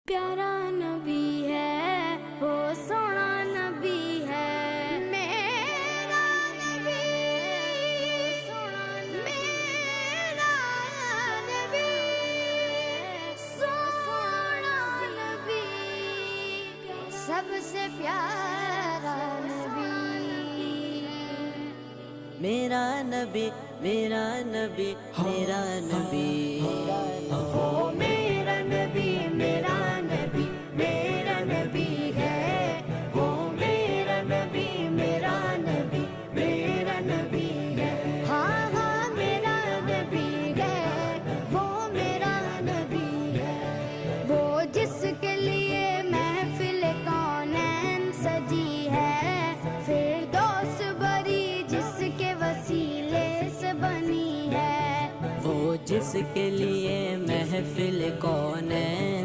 प्यारा नबी है वो सोना नबी है मेरा नबी सोना मेरा नबी सोना नबी सबसे प्यारा नबी मेरा नबी मेरा नबी मेरा नबी वो मेरा नबी मेरा नबी मेरा नबी है वो मेरा नबी मेरा नबी मेरा नबी है हाँ हाँ मेरा नबी है वो मेरा नबी है वो जिसके लिए महफिल कौनैन सजी है फिरदौस बरी जिसके वसीले से बनी है वो जिसके लिए महफिल कौन है